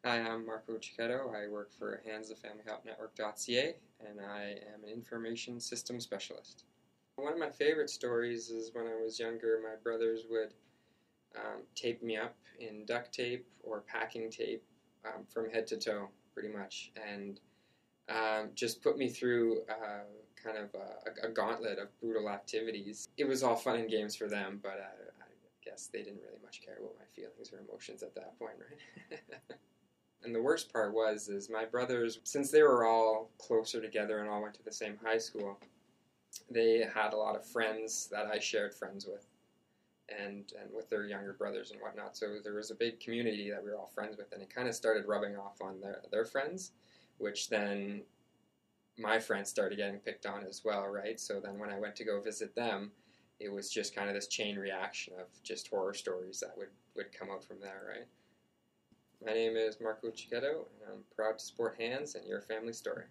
Hi, I'm Marco Cicchetto. I work for handsofamilyhelpnetwork.ca and I am an information system specialist. One of my favorite stories is when I was younger, my brothers would tape me up in duct tape or packing tape from head to toe, pretty much, and just put me through kind of a gauntlet of brutal activities. It was all fun and games for them, but I guess they didn't really much care about my feelings or emotions at that point, right? And the worst part is my brothers, since they were all closer together and all went to the same high school, they had a lot of friends that I shared friends with, and with their younger brothers and whatnot. So there was a big community that we were all friends with, and it kind of started rubbing off on their friends, which then my friends started getting picked on as well, right? So then when I went to go visit them, it was just kind of this chain reaction of just horror stories that would come out from there, right? My name is Marco Cicchetto, and I'm proud to support Hands and Your Family Story.